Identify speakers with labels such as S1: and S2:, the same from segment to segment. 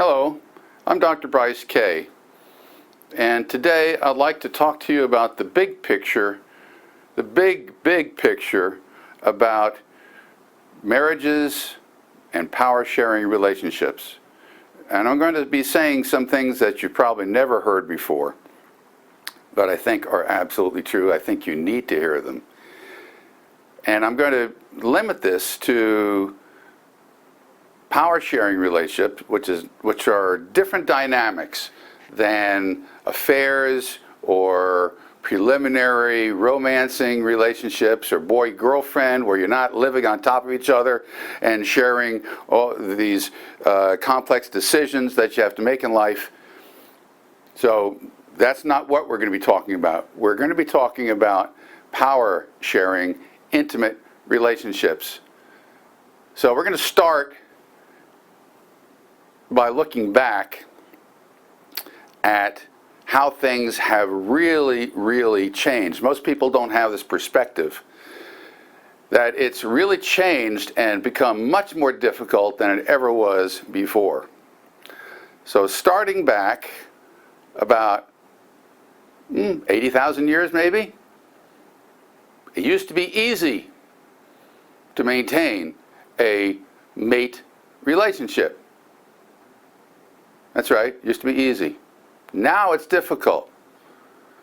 S1: Hello, I'm Dr. Bryce Kaye, and today I'd like to talk to you about the big picture, the big picture about marriages and power-sharing relationships. And I'm going to be saying some things that you've probably never heard before, but I think are absolutely true. I think you need to hear them. And I'm going to limit this to power-sharing relationships, which are different dynamics than affairs or preliminary romancing relationships or boy-girlfriend, where you're not living on top of each other and sharing all these complex decisions that you have to make in life. So that's not what we're going to be talking about. We're going to be talking about power-sharing, intimate relationships. So we're going to start by looking back at how things have really changed. Most people don't have this perspective that it's really changed and become much more difficult than it ever was before. So starting back about 80,000 years maybe, it used to be easy to maintain a mate relationship. That's right, it used to be easy. Now it's difficult.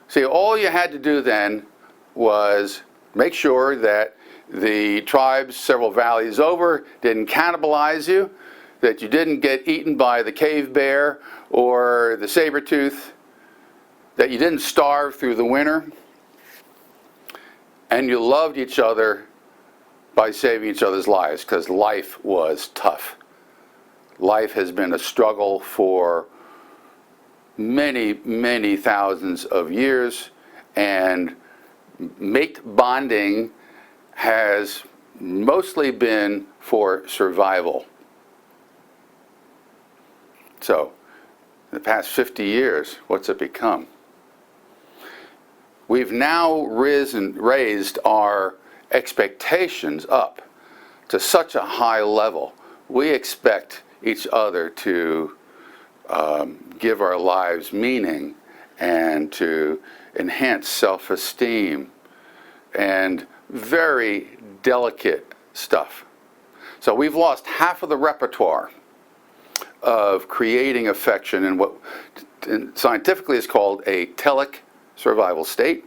S1: See, all you had to do then was make sure that the tribes several valleys over didn't cannibalize you, that you didn't get eaten by the cave bear or the saber-tooth, that you didn't starve through the winter, and you loved each other by saving each other's lives, because life was tough. Life has been a struggle for many thousands of years, and mate bonding has mostly been for survival. So, in the past 50 years, what's it become? We've now raised our expectations up to such a high level. We expect each other to give our lives meaning and to enhance self-esteem and very delicate stuff. So we've lost half of the repertoire of creating affection in what scientifically is called a telic survival state,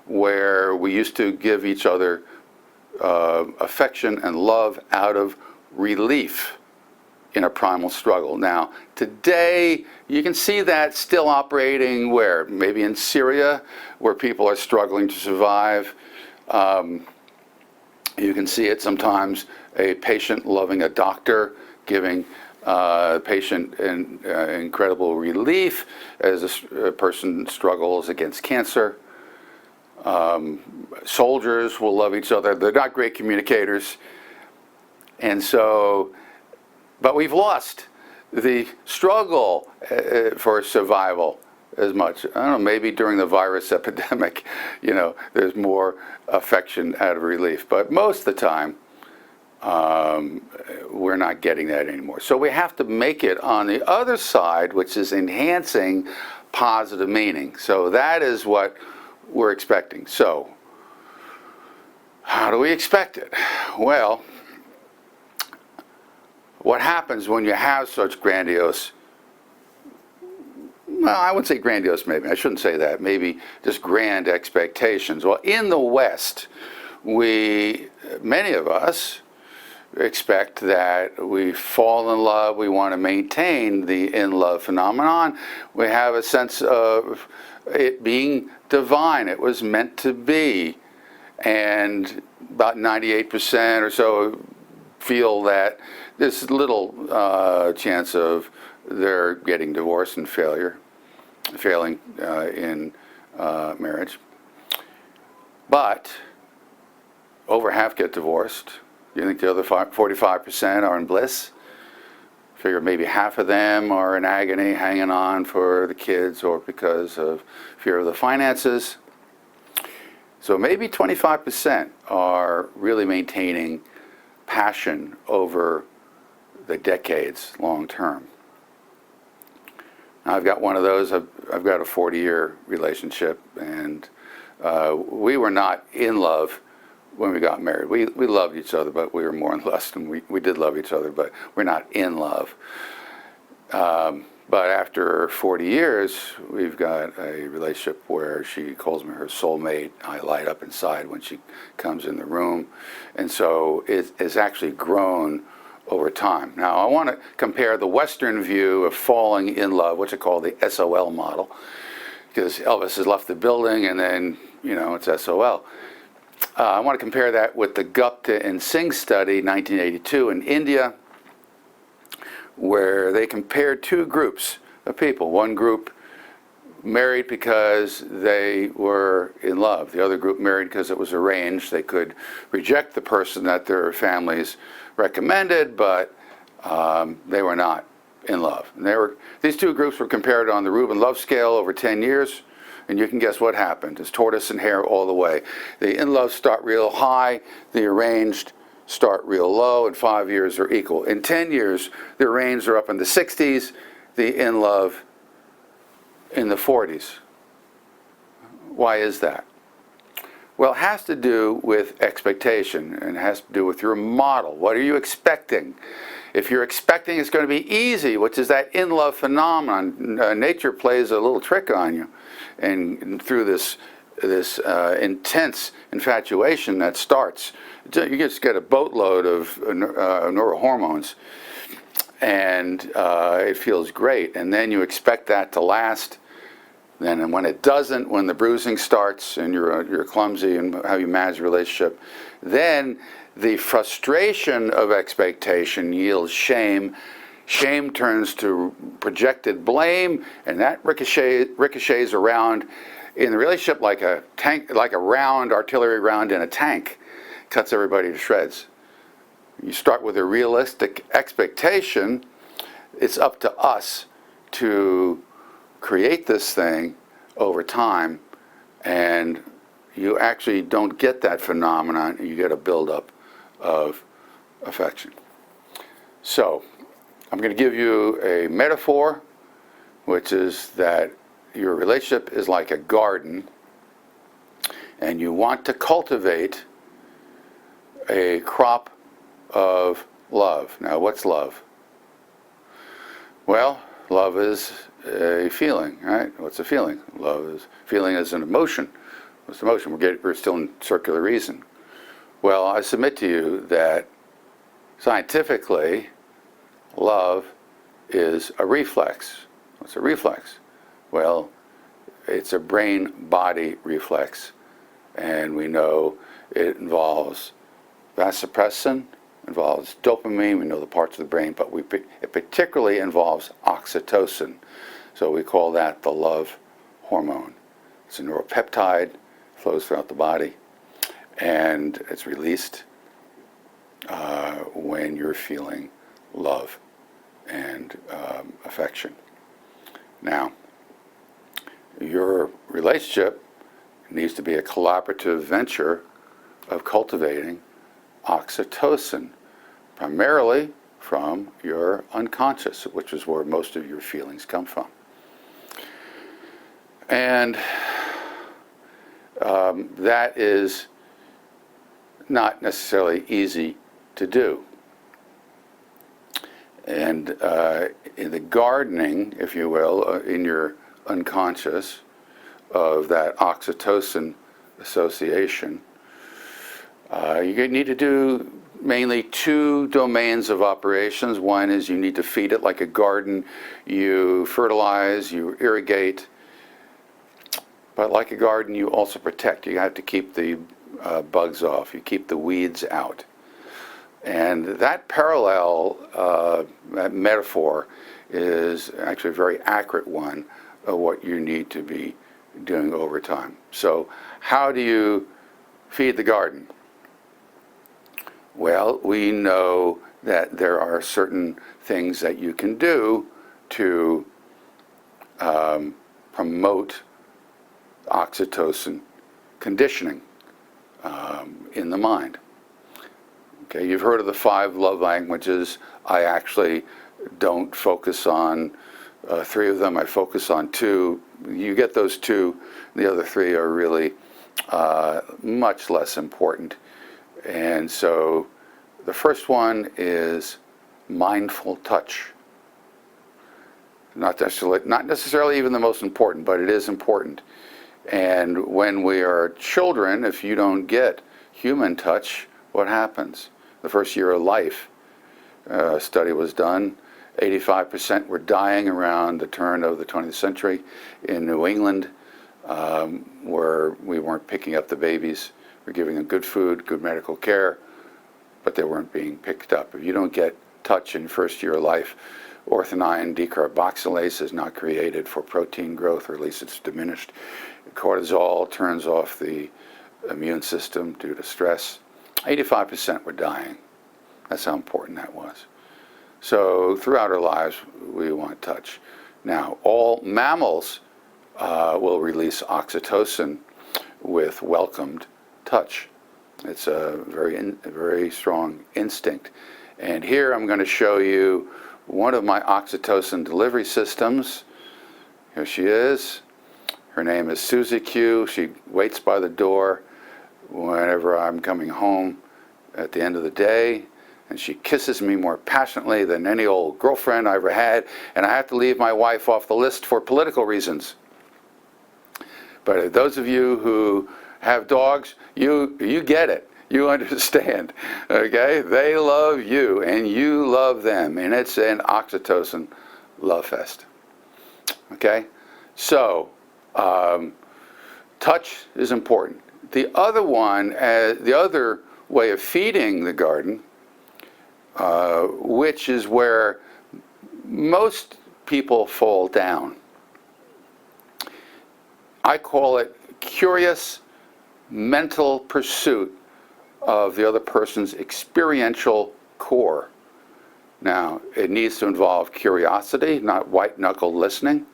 S1: where we used to give each other affection and love out of relief in a primal struggle. Now, today, you can see that still operating where? Maybe in Syria, where people are struggling to survive. You can see it sometimes, a patient loving a doctor, giving a patient incredible relief as a person struggles against cancer. Soldiers will love each other. They're not great communicators. And so, but we've lost the struggle for survival as much. I don't know, maybe during the virus epidemic, there's more affection out of relief. But most of the time, we're not getting that anymore. So we have to make it on the other side, which is enhancing positive meaning. So that is what we're expecting. So how do we expect it? Well, what happens when you have such grandiose, well, I wouldn't say grandiose maybe, I shouldn't say that, maybe just grand expectations. Well, in the West, many of us expect that we fall in love, we want to maintain the in-love phenomenon. We have a sense of it being divine, it was meant to be. And about 98% or so feel that there's little chance of their getting divorced and failing in marriage. But over half get divorced. You think the other 45% are in bliss? Figure maybe half of them are in agony, hanging on for the kids or because of fear of the finances. So maybe 25% are really maintaining passion over the decades long term. I've got one of those. I've got a 40-year relationship, and we were not in love when we got married. We loved each other, but we were more in lust, and we did love each other, but we're not in love. But after 40 years, we've got a relationship where she calls me her soulmate. I light up inside when she comes in the room. And so it's actually grown over time. Now, I want to compare the Western view of falling in love, which I call the SOL model, because Elvis has left the building and then, it's SOL. I want to compare that with the Gupta and Singh study, 1982 in India, where they compared two groups of people. One group married because they were in love. The other group married because it was arranged. They could reject the person that their families recommended, but they were not in love. And these two groups were compared on the Rubin Love Scale over 10 years, and you can guess what happened. It's tortoise and hare all the way. The in-love start real high, the arranged start real low, and 5 years are equal. In 10 years, the arranged are up in the 60s, the in-love in the 40s. Why is that? Well, it has to do with expectation, and it has to do with your model. What are you expecting? If you're expecting it's going to be easy, which is that in-love phenomenon, nature plays a little trick on you. And through this intense infatuation that starts, you just get a boatload of neurohormones, and it feels great. And then you expect that to last. Then when it doesn't, when the bruising starts and you're clumsy and how you manage a relationship, then the frustration of expectation yields shame. Shame turns to projected blame, and that ricochets around in the relationship like a round, artillery round in a tank, cuts everybody to shreds. You start with a realistic expectation. It's up to us to create this thing over time, and you actually don't get that phenomenon. You get a buildup of affection. So, I'm going to give you a metaphor, which is that your relationship is like a garden, and you want to cultivate a crop of love. Now, what's love? Well, love is a feeling, right? What's a feeling? Feeling is an emotion. What's emotion? We're still in circular reason. Well, I submit to you that scientifically, love is a reflex. What's a reflex? Well, it's a brain-body reflex, and we know it involves vasopressin, involves dopamine, we know the parts of the brain, but it particularly involves oxytocin. So we call that the love hormone. It's a neuropeptide, flows throughout the body, and it's released when you're feeling love and affection. Now, your relationship needs to be a collaborative venture of cultivating oxytocin, primarily from your unconscious, which is where most of your feelings come from. And that is not necessarily easy to do. And in the gardening, if you will, in your unconscious of that oxytocin association, you need to do mainly two domains of operations. One is you need to feed it like a garden. You fertilize, you irrigate. But like a garden, you also protect. You have to keep the bugs off. You keep the weeds out. And that parallel, that metaphor, is actually a very accurate one of what you need to be doing over time. So how do you feed the garden? Well, we know that there are certain things that you can do to promote oxytocin conditioning in the mind. Okay, you've heard of the 5 love languages. I actually don't focus on Three of them, I focus on two. You get those two, the other three are really much less important. And so the first one is mindful touch. Not necessarily even the most important, but it is important. And when we are children, if you don't get human touch, what happens? The first year of life, a study was done, 85% were dying around the turn of the 20th century in New England, where we weren't picking up the babies. We're giving them good food, good medical care, but they weren't being picked up. If you don't get touch in your first year of life, orthonine decarboxylase is not created for protein growth, or at least it's diminished. Cortisol turns off the immune system due to stress. 85% were dying. That's how important that was. So throughout our lives, we want touch. Now, all mammals will release oxytocin with welcomed touch. It's a very strong instinct. And here I'm going to show you one of my oxytocin delivery systems. Here she is. Her name is Susie Q. She waits by the door whenever I'm coming home at the end of the day, and she kisses me more passionately than any old girlfriend I ever had, and I have to leave my wife off the list for political reasons. But those of you who have dogs, you get it. You understand, okay? They love you, and you love them, and it's an oxytocin love fest, okay? So, touch is important. The other one, the other way of feeding the garden, which is where most people fall down, I call it curious mental pursuit of the other person's experiential core. Now, it needs to involve curiosity, not white-knuckled listening,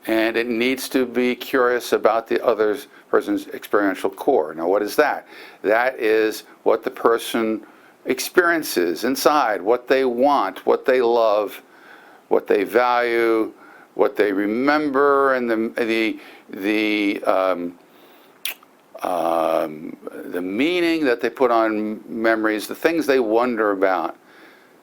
S1: and it needs to be curious about the other person's experiential core. Now, what is that? That is what the person experiences inside, what they want, what they love, what they value, what they remember, and the meaning that they put on memories, the things they wonder about.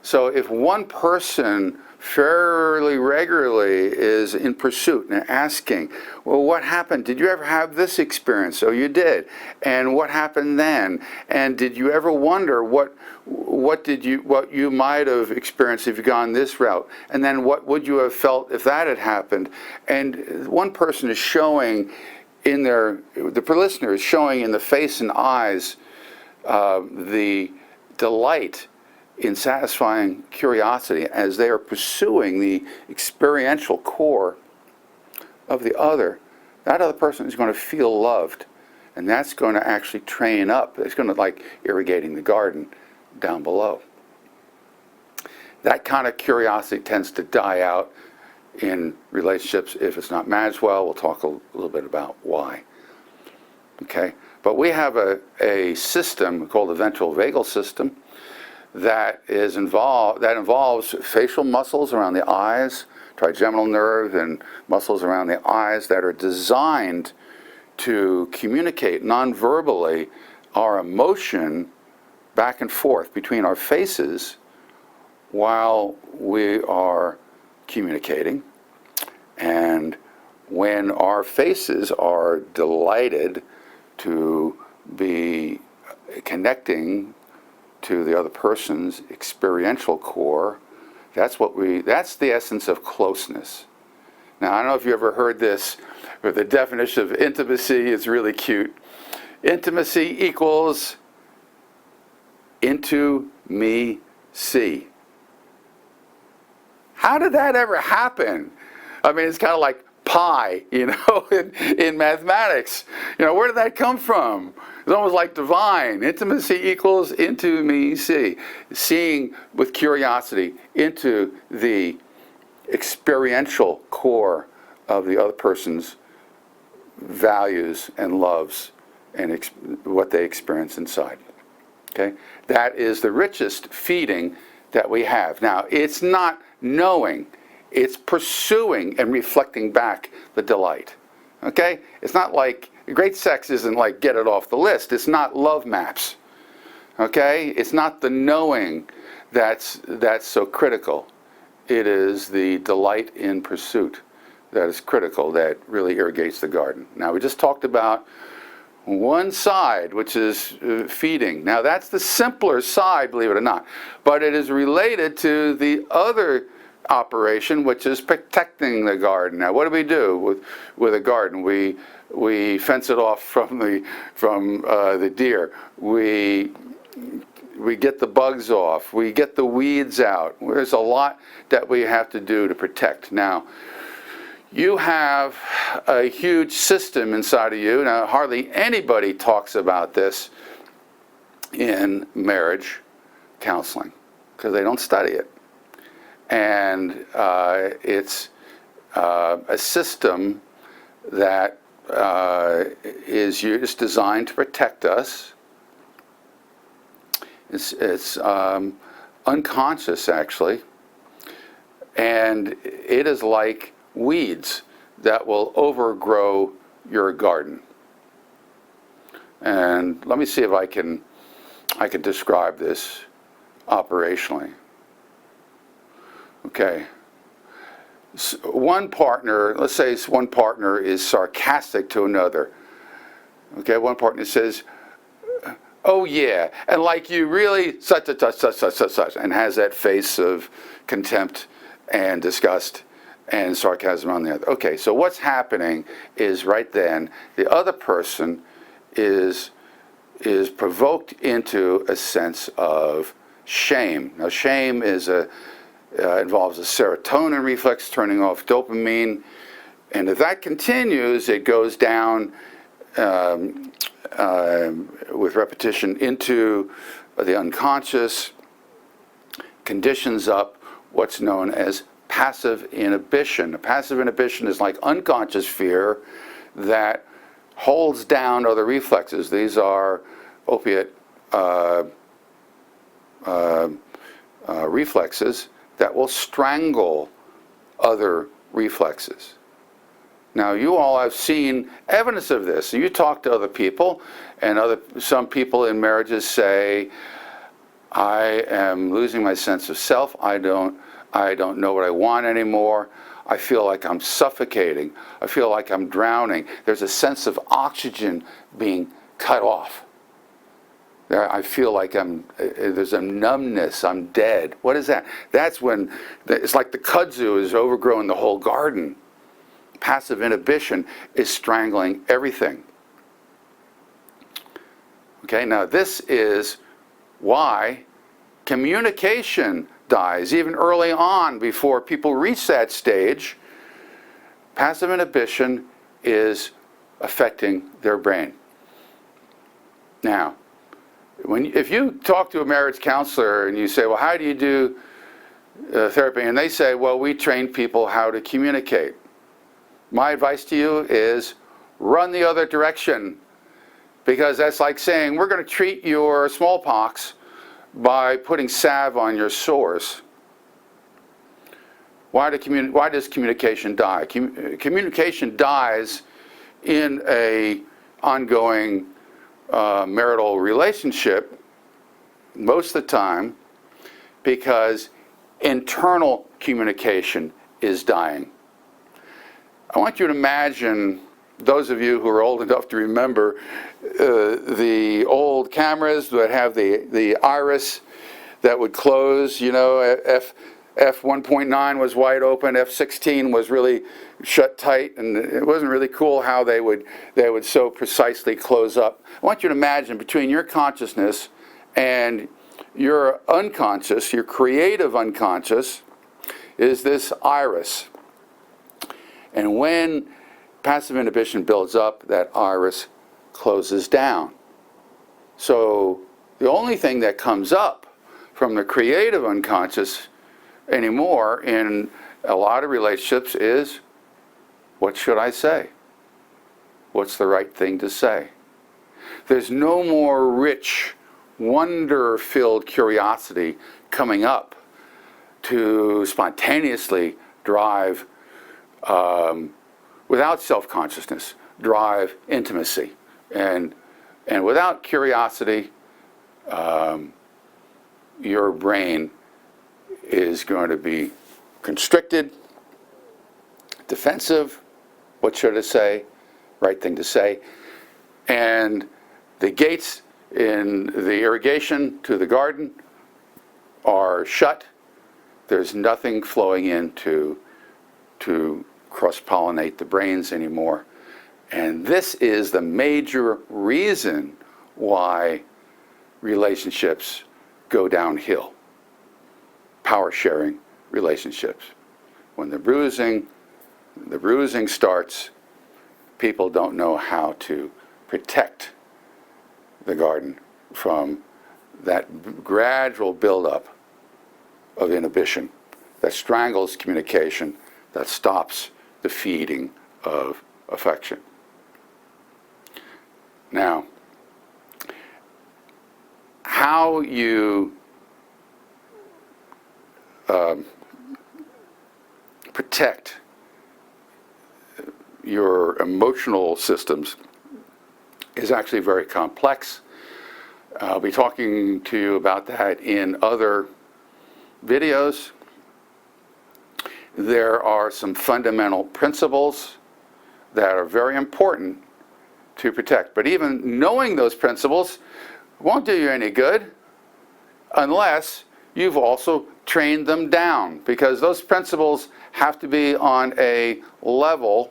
S1: So if one person fairly regularly is in pursuit and asking, well, what happened? Did you ever have this experience? Oh, you did. And what happened then? And did you ever wonder what you might have experienced if you'd gone this route? And then what would you have felt if that had happened? And one person is showing in the listener is showing in the face and eyes the delight in satisfying curiosity as they are pursuing the experiential core of the other. That other person is going to feel loved, and that's going to actually train up. It's going to like irrigating the garden down below. That kind of curiosity tends to die out in relationships if it's not managed well. We'll talk a little bit about why. Okay, but we have a system called the ventral vagal system that involves facial muscles around the eyes, trigeminal nerve, and muscles around the eyes that are designed to communicate non-verbally our emotion back and forth between our faces while we are communicating. And when our faces are delighted to be connecting to the other person's experiential core, that's the essence of closeness. Now, I don't know if you ever heard this, but the definition of intimacy is really cute. Intimacy equals into me see. How did that ever happen? I mean, it's kind of like pi, in mathematics. Where did that come from? It's almost like divine. Intimacy equals into me see. Seeing with curiosity into the experiential core of the other person's values and loves and what they experience inside. Okay? That is the richest feeding that we have. Now, it's not knowing. It's pursuing and reflecting back the delight. Okay? It's not like, great sex isn't like get it off the list. It's not love maps. Okay? It's not the knowing that's so critical. It is the delight in pursuit that is critical, that really irrigates the garden. Now, we just talked about one side, which is feeding. Now, that's the simpler side, believe it or not. But it is related to the other operation, which is protecting the garden. Now, what do with a garden? We fence it off from the deer. We get the bugs off. We get the weeds out. There's a lot that we have to do to protect. Now, you have a huge system inside of you. Now, hardly anybody talks about this in marriage counseling because they don't study it. And it's a system that is designed to protect us. It's unconscious, actually. And it is like weeds that will overgrow your garden. And let me see if I can describe this operationally. Okay. One partner, let's say one partner is sarcastic to another. Okay, one partner says, "Oh yeah," and like you really such, and has that face of contempt and disgust and sarcasm on the other. Okay, so what's happening is right then the other person is provoked into a sense of shame. Now, shame is involves a serotonin reflex, turning off dopamine, and if that continues, it goes down with repetition into the unconscious, conditions up what's known as passive inhibition. Passive inhibition is like unconscious fear that holds down other reflexes. These are opiate reflexes that will strangle other reflexes. Now, you all have seen evidence of this. You talk to other people, and some people in marriages say, "I am losing my sense of self. I don't know what I want anymore. I feel like I'm suffocating. I feel like I'm drowning. There's a sense of oxygen being cut off. I feel like there's a numbness. I'm dead." What is that? That's when it's like the kudzu is overgrowing the whole garden. Passive inhibition is strangling everything. Okay, now this is why communication dies even early on before people reach that stage. Passive inhibition is affecting their brain. Now, if you talk to a marriage counselor and you say, "Well, how do you do therapy?" and they say, "Well, we train people how to communicate." My advice to you is run the other direction, because that's like saying we're going to treat your smallpox by putting salve on your sores. Why does communication die? Communication dies in a ongoing marital relationship most of the time because internal communication is dying. I want you to imagine, those of you who are old enough to remember the old cameras that have the iris that would close, you know, F1.9 was wide open, F16 was really shut tight, and it wasn't really cool how they would so precisely close up. I want you to imagine between your consciousness and your unconscious, your creative unconscious, is this iris. And when passive inhibition builds up, that iris closes down. So the only thing that comes up from the creative unconscious anymore in a lot of relationships is, what should I say? What's the right thing to say? There's no more rich, wonder-filled curiosity coming up to spontaneously drive, without self-consciousness, drive intimacy. And without curiosity, your brain is going to be constricted, defensive, what should I say, right thing to say, and the gates in the irrigation to the garden are shut. There's nothing flowing in to cross-pollinate the brains anymore. And this is the major reason why relationships go downhill. Power-sharing relationships. When the bruising starts, people don't know how to protect the garden from that gradual buildup of inhibition that strangles communication, that stops the feeding of affection. Now, how you protect your emotional systems is actually very complex. I'll be talking to you about that in other videos. There are some fundamental principles that are very important to protect. But even knowing those principles won't do you any good unless you've also trained them down, because those principles have to be on a level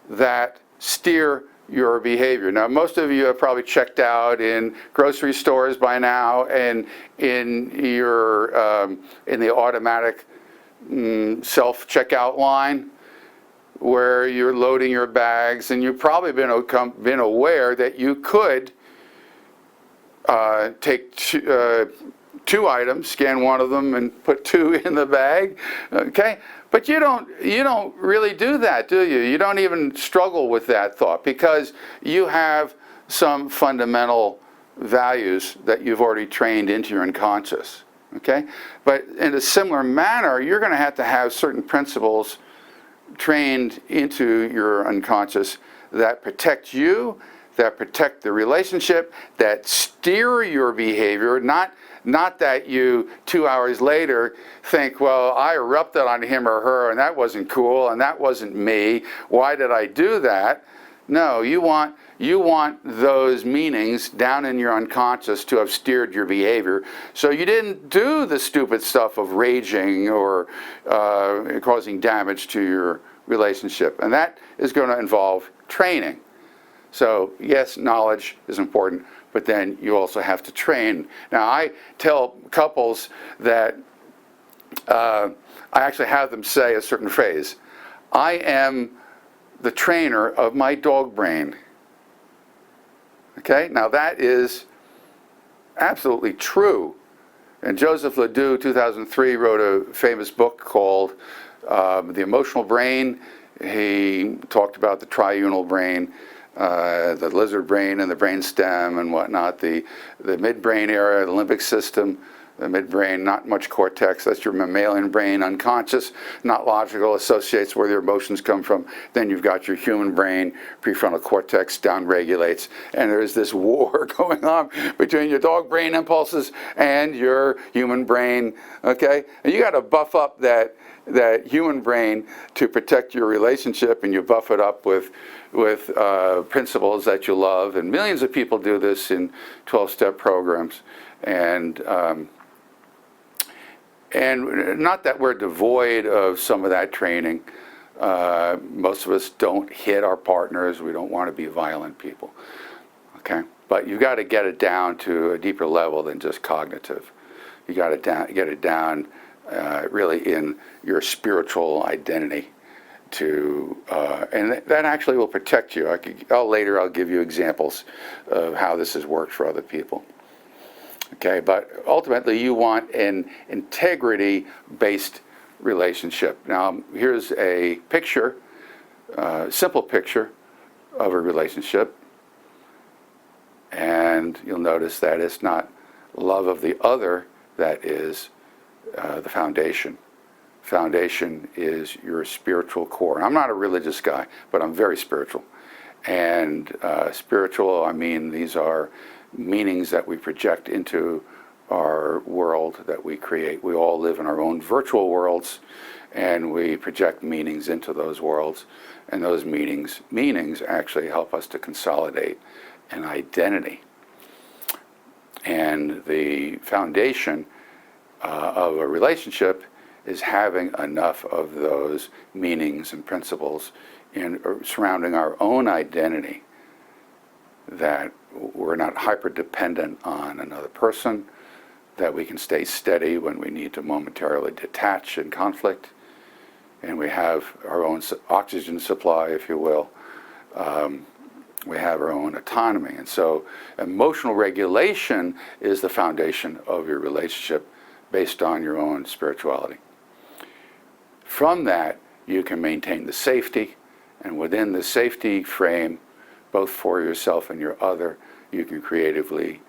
S1: that steer your behavior. Now, most of you have probably checked out in grocery stores by now, and in your in the automatic self-checkout line where you're loading your bags, and you've probably been aware that you could take two items, scan one of them, and put two in the bag. Okay, but you don't really do that, do you? You don't even struggle with that thought because you have some fundamental values that you've already trained into your unconscious. Okay, but in a similar manner, you're going to have certain principles trained into your unconscious that protect you, that protect the relationship, that steer your behavior, not that you 2 hours later think, well, I erupted on him or her and that wasn't cool and that wasn't me. Why did I do that? No, you want those meanings down in your unconscious to have steered your behavior. So you didn't do the stupid stuff of raging or causing damage to your relationship. And that is going to involve training. So yes, knowledge is important, but then you also have to train. Now, I tell couples that I actually have them say a certain phrase. I am the trainer of my dog brain. Okay, now that is absolutely true. And Joseph Ledoux, 2003, wrote a famous book called The Emotional Brain. He talked about the triunal brain, the lizard brain and the brain stem and whatnot, the midbrain area, the limbic system, the midbrain, not much cortex, that's your mammalian brain, unconscious, not logical, associates where your emotions come from. Then you've got your human brain, prefrontal cortex, downregulates, and there's this war going on between your dog brain impulses and your human brain, okay? And you got to buff up that human brain to protect your relationship, and you buff it up with principles that you love. And millions of people do this in 12-step programs. And not that we're devoid of some of that training. Most of us don't hit our partners. We don't want to be violent people. Okay? But you've got to get it down to a deeper level than just cognitive. You got to get it down really in your spiritual identity. And that actually will protect you. Later I'll give you examples of how this has worked for other people. Okay, but ultimately you want an integrity-based relationship. Now here's a picture, simple picture of a relationship, and you'll notice that it's not love of the other that is the foundation, foundation is your spiritual core. And I'm not a religious guy, but I'm very spiritual. And spiritual, I mean, these are meanings that we project into our world that we create. We all live in our own virtual worlds, and we project meanings into those worlds. And those meanings actually help us to consolidate an identity. And the foundation of a relationship is having enough of those meanings and principles surrounding our own identity, that we're not hyper-dependent on another person, that we can stay steady when we need to momentarily detach in conflict, and we have our own oxygen supply, if you will. We have our own autonomy. And so emotional regulation is the foundation of your relationship based on your own spirituality. From that, you can maintain the safety, and within the safety frame, both for yourself and your other, you can creatively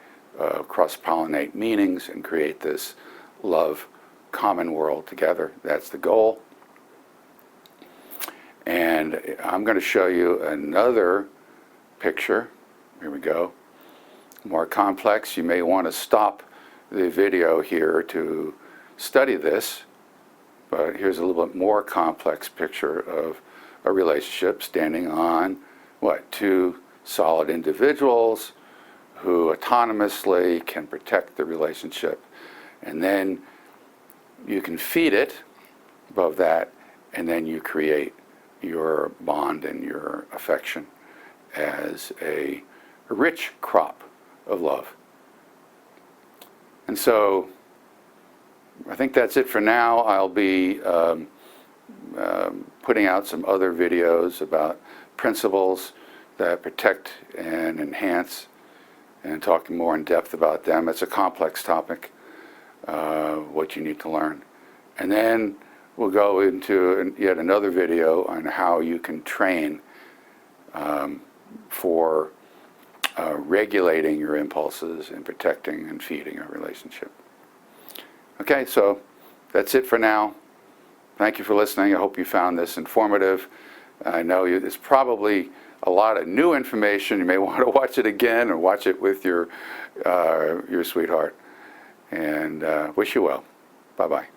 S1: cross-pollinate meanings and create this love common world together. That's the goal. And I'm going to show you another picture. Here we go. More complex. You may want to stop the video here to study this, but here's a little bit more complex picture of a relationship standing on, what, two solid individuals who autonomously can protect the relationship. And then you can feed it above that, and then you create your bond and your affection as a rich crop of love. And so I think that's it for now. I'll be putting out some other videos about principles that protect and enhance, and talking more in depth about them. It's a complex topic, what you need to learn. And then we'll go into yet another video on how you can train for regulating your impulses and protecting and feeding a relationship. Okay, so that's it for now. Thank you for listening. I hope you found this informative. I know it's probably a lot of new information. You may want to watch it again or watch it with your sweetheart. And wish you well. Bye-bye.